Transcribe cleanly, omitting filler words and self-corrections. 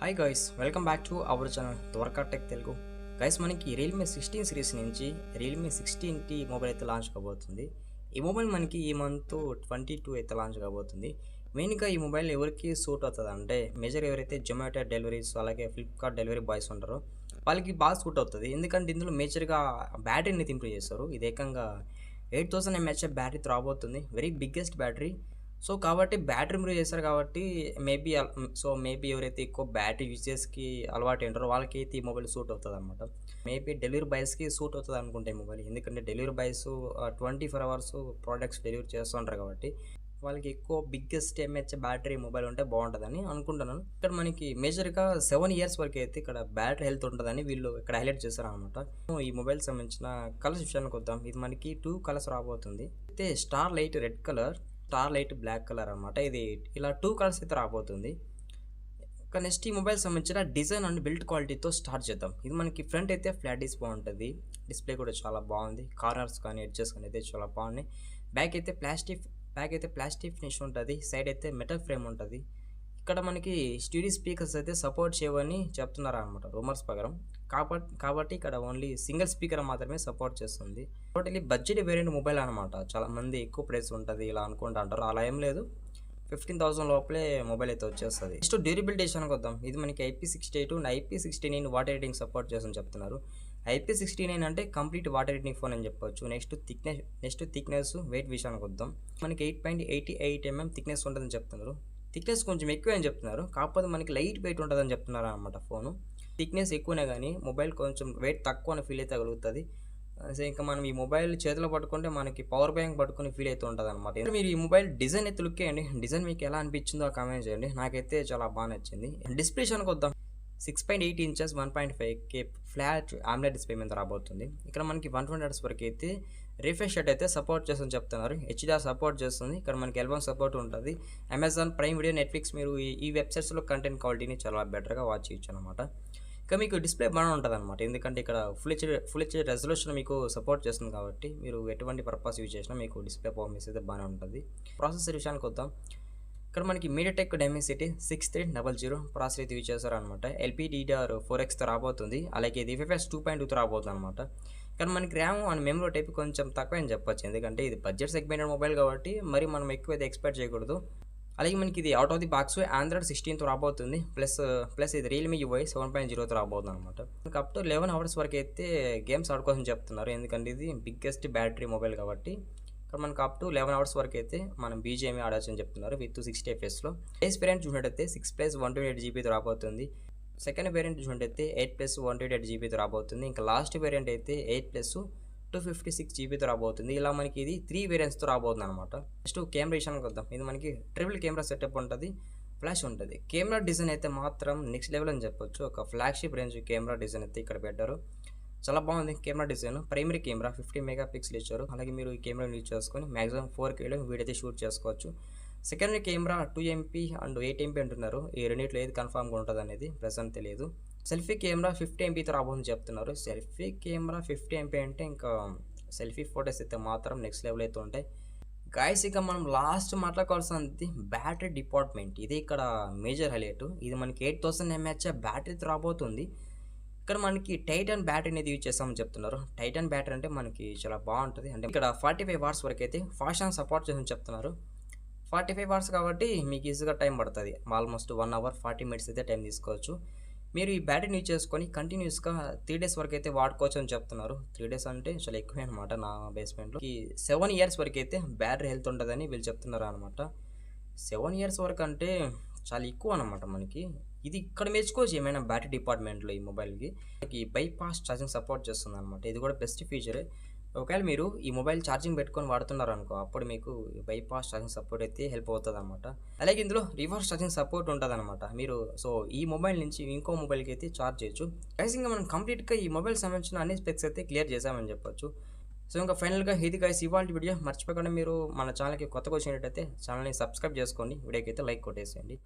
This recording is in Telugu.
Hi guys, welcome back to our channel Dwaraka Tech Telugu. Guys, మనకి రియల్మీ 16 సిరీస్ నుంచి రియల్మీ 16T మొబైల్ అయితే లాంచ్ కాబోతుంది. ఈ మొబైల్ మనకి ఈ మంత్ 22 అయితే లాంచ్ కాబోతుంది. మెయిన్గా ఈ మొబైల్ ఎవరికి సూట్ అవుతుంది అంటే మేజర్ ఎవరైతే జొమాటో డెలివరీస్ అలాగే ఫ్లిప్కార్ట్ డెలివరీ బాయ్స్ ఉంటారో వాళ్ళకి బాగా సూట్ అవుతుంది. ఎందుకంటే ఇందులో మేజర్గా బ్యాటరీని ఇంప్రూవ్ చేస్తారు. ఇది ఏకంగా 8000 mAh బ్యాటరీతో రాబోతుంది. Very biggest battery. సో కాబట్టి బ్యాటరీ ఇంప్రూవ్ చేస్తారు కాబట్టి మేబీ ఎవరైతే ఎక్కువ బ్యాటరీ యూజెస్కి అలవాటు ఉంటారో వాళ్ళకైతే ఈ మొబైల్ సూట్ అవుతుంది అనమాట. మేబీ డెలివరీ బాయ్స్కి సూట్ అవుతుంది అనుకుంటే ఈ మొబైల్, ఎందుకంటే delivery boys 24 hours products delivery చేస్తుంటారు కాబట్టి వాళ్ళకి ఎక్కువ బిగ్గెస్ట్ ఎంహెచ్ బ్యాటరీ మొబైల్ ఉంటే బాగుంటుందని అనుకుంటున్నాను. ఇక్కడ మనకి మేజర్గా 7 years వరకు అయితే ఇక్కడ బ్యాటరీ హెల్త్ ఉంటుందని వీళ్ళు ఇక్కడ హైలైట్ చేశారు అనమాట. ఈ మొబైల్ సంబంధించిన కలర్స్ విషయానికి వద్దాం. ఇది మనకి 2 కలర్స్ రాబోతుంది. అయితే star light red colour, star light black colour అనమాట. ఇది ఇలా 2 కలర్స్ అయితే రాబోతుంది. ఇక నెక్స్ట్ ఈ మొబైల్ సంబంధించిన డిజైన్ అండ్ బిల్డ్ క్వాలిటీతో స్టార్ట్ చేద్దాం. ఇది మనకి ఫ్రంట్ అయితే ఫ్లాట్ డిస్ప్లే ఉంటుంది. డిస్ప్లే కూడా చాలా బాగుంది. కార్నర్స్ కానీ ఎడ్జెస్ కానీ అయితే చాలా బాగున్నాయి. బ్యాక్ అయితే ప్లాస్టిక్ ఫినిష్ ఉంటుంది. సైడ్ అయితే మెటల్ ఫ్రేమ్ ఉంటుంది. ఇక్కడ మనకి స్టీరియో స్పీకర్స్ అయితే సపోర్ట్ చేయవని చెప్తున్నారు అనమాట రూమర్స్ ప్రకారం. కాబట్టి ఇక్కడ ఓన్లీ సింగిల్ స్పీకర్ మాత్రమే సపోర్ట్ చేస్తుంది. టోటలీ బడ్జెట్ వేరియంట్ మొబైల్ అనమాట. చాలా మంది ఎక్కువ ప్రైస్ ఉంటుంది ఇలా అనుకుంటా అంటారు. అలా ఏం లేదు, 15,000 లోపలే మొబైల్ అయితే వచ్చేస్తుంది. నెక్స్ట్ డ్యూరబిలిటీ విషయానికి వద్దాం. ఇది మనకి IP62 and IP69 water rating support చేస్తుందని చెప్తున్నారు. IP69 అంటే కంప్లీట్ వాటర్ రేటింగ్ ఫోన్ అని చెప్పొచ్చు. నెక్స్ట్ థిక్నెస్ వెయిట్ విషయానికి వద్దాం. మనకి 8.88 mm థిక్నెస్ ఉంటుందని చెప్తున్నారు. థిక్నెస్ కొంచెం ఎక్కువ అని చెప్తున్నారు, కాకపోతే మనకి లైట్ వెయిట్ ఉంటుందని చెప్తున్నారు అనమాట. ఫోను థిక్నెస్ ఎక్కువనే కానీ మొబైల్ కొంచెం వెయిట్ తక్కువ అని ఫీల్ అయితే కలుగుతుంది. సో ఇంకా మనం ఈ మొబైల్ చేతిలో పట్టుకుంటే మనకి పవర్ బ్యాంక్ పట్టుకుని ఫీల్ అయితే ఉంటుంది అనమాట. మీరు ఈ మొబైల్ డిజైన్ అయితే లుక్ చేయండి. డిజైన్ మీకు ఎలా అనిపించిందో కామెంట్ చేయండి. నాకైతే చాలా బాగా నచ్చింది. డిస్ప్లే విషయానికి వద్దాం. 6.8 inches 1.5K flat omelette display మీద రాబోతుంది. ఇక్కడ మనకి 120 Hz వరకు అయితే రిఫ్రెష్ రేట్ అయితే సపోర్ట్ చేస్తుందని చెప్తున్నారు. HDR సపోర్ట్ చేస్తుంది. ఇక్కడ మనకి L1 సపోర్ట్ ఉంటుంది. అమెజాన్ ప్రైమ్ వీడియో, నెట్ఫ్లిక్స్ మీరు ఈ వెబ్సైట్స్లో కంటెంట్ క్వాలిటీని చాలా బెటర్గా వాచ్ చేయొచ్చు అనమాట. ఇక మీకు డిస్ప్లే బాగా ఉంటుంది అనమాట, ఎందుకంటే ఇక్కడ ఫుల్ హెచ్డీ రెజల్యూషన్ మీకు సపోర్ట్ చేస్తుంది కాబట్టి మీరు ఎటువంటి పర్పస్ యూజ్ చేసినా మీకు డిస్ప్లే పర్ఫార్మెన్స్ అయితే బాగానే ఉంటుంది. ప్రాసెసర్ విషయానికి వద్దాం. ఇక్కడ మనకి మీడియాటెక్ డైమెన్సిటీ 6300 ప్రాసెసర్ అయితే యూజ్ చేస్తారనమాట. LPDDR4Xతో రాబోతుంది. అలాగే ఇది FFS 2.2తో రాబోతుంది అనమాట. కానీ మనకి ర్యామ్ అండ్ మెమరీ టైప్ కొంచెం తక్కువ అని చెప్పొచ్చు, ఎందుకంటే ఇది బడ్జెట్ సెగ్మెంటెడ్ మొబైల్ కాబట్టి మరి మనం ఎక్కువ అయితే ఎక్స్పెక్ట్ చేయకూడదు. అలాగే మనకి ఇది out of the box Android 16తో రాబోతుంది. ప్లస్ ఇది రియల్మీ UI 7.0తో రాబోతుంది అనమాట. అప్ టు 11 hours వరకు అయితే గేమ్స్ ఆడుకోవాలని చెప్తున్నారు, ఎందుకంటే ఇది బిగ్గెస్ట్ బ్యాటరీ మొబైల్ కాబట్టి ఇక్కడ మనకు అప్ టు 11 hours వరకు అయితే మనం BGM ఆడచ్చు అని చెప్తున్నారు విత్ 60 FPS. బేస్ వేరియంట్ చూసినట్టయితే 6+128GB రాబోతుంది. సెకండ్ వేరియంట్ చూసినట్టయితే 8+128GB రాబోతుంది. ఇంకా లాస్ట్ వేరియంట్ అయితే 8+256GB రాబోతుంది. ఇలా మనకి ఇది 3 వేరియంట్స్తో రాబోతుంది అనమాట. నెక్స్ట్ కెమెరా విషయానికి వద్దాం. ఇది మనకి ట్రిపుల్ కెమెరా సెటప్ ఉంటుంది, ఫ్లాష్ ఉంటుంది. కెమెరా డిజైన్ అయితే మాత్రం నెక్స్ట్ లెవెల్ అని చెప్పొచ్చు. ఒక ఫ్లాగ్షిప్ రేంజ్ కెమెరా డిజైన్ అయితే ఇక్కడ పెట్టారు. చాలా బాగుంది camera design. Primary camera 50 MP ఇచ్చారు. అలాగే మీరు ఈ కెమెరాని యూజ్ చేసుకొని మ్యాక్సిమం 4Kలో వీడియో అయితే షూట్ చేసుకోవచ్చు. Secondary camera 2MP and 8MP అంటున్నారు. ఈ రెండింటిలో ఏది కన్ఫామ్గా ఉంటుంది అనేది ప్రెసెంట్ తెలియదు. సెల్ఫీ కెమెరా 50MP రాబోతుందని చెప్తున్నారు. సెల్ఫీ కెమెరా 50MP అంటే ఇంకా సెల్ఫీ ఫొటోస్ అయితే మాత్రం నెక్స్ట్ లెవెల్ అయితే ఉంటాయి. గాయస్, ఇక మనం లాస్ట్ మాట్లాడుకోవాల్సింది బ్యాటరీ డిపార్ట్మెంట్. ఇది ఇక్కడ మేజర్ హైలైట్. ఇది మనకి 8000 mAh బ్యాటరీతో రాబోతుంది. ఇక్కడ మనకి టైటాన్ బ్యాటరీ అనేది యూజ్ చేస్తామని చెప్తున్నారు. టైటాన్ బ్యాటరీ అంటే మనకి చాలా బాగుంటుంది. అంటే ఇక్కడ 45 hours వరకు అయితే ఫాస్ట్ ఛార్జింగ్ సపోర్ట్ చేస్తామని చెప్తున్నారు. 45 hours కాబట్టి మీకు ఈజీగా టైం పడుతుంది. ఆల్మోస్ట్ 1 hour 40 minutes అయితే టైం తీసుకోవచ్చు. మీరు ఈ బ్యాటరీని యూజ్ చేసుకొని కంటిన్యూస్గా 3 days వరకు అయితే వాడుకోవచ్చు అని చెప్తున్నారు. 3 days అంటే చాలా ఎక్కువే అనమాట. నా బేస్మెంట్లో ఈ 7 years వరకు అయితే బ్యాటరీ హెల్త్ ఉంటుందని వీళ్ళు చెప్తున్నారు అనమాట. 7 years వరకు అంటే చాలా ఎక్కువ అనమాట. మనకి ఇది ఇక్కడ మెచ్చుకోవచ్చు ఏమైనా బ్యాటరీ డిపార్ట్మెంట్లో ఈ మొబైల్కి. ఈ బైపాస్ ఛార్జింగ్ సపోర్ట్ చేస్తుంది అనమాట. ఇది కూడా బెస్ట్ ఫీచరే. ఒకవేళ మీరు ఈ మొబైల్ ఛార్జింగ్ పెట్టుకొని వాడుతున్నారు అనుకో, అప్పుడు మీకు బైపాస్ ఛార్జింగ్ సపోర్ట్ అయితే హెల్ప్ అవుతుంది అనమాట. అలాగే ఇందులో రివర్స్ ఛార్జింగ్ సపోర్ట్ ఉంటుంది అనమాట. మీరు ఈ మొబైల్ నుంచి ఇంకో మొబైల్కి అయితే ఛార్జ్ చేయొచ్చు. గైస్, ఇంకా మనం కంప్లీట్గా ఈ మొబైల్ సంబంధించిన అన్ని స్పెక్స్ అయితే క్లియర్ చేసామని చెప్పొచ్చు. సో ఇంకా ఫైనల్గా ఇది గైస్ ఇవాళ వీడియో. మర్చిపోకుండా మీరు మన ఛానల్కి కొత్తగా వచ్చినట్టయితే ఛానల్ని సబ్స్క్రైబ్ చేసుకోండి. వీడియోకి అయితే లైక్ కొట్టేసేయండి.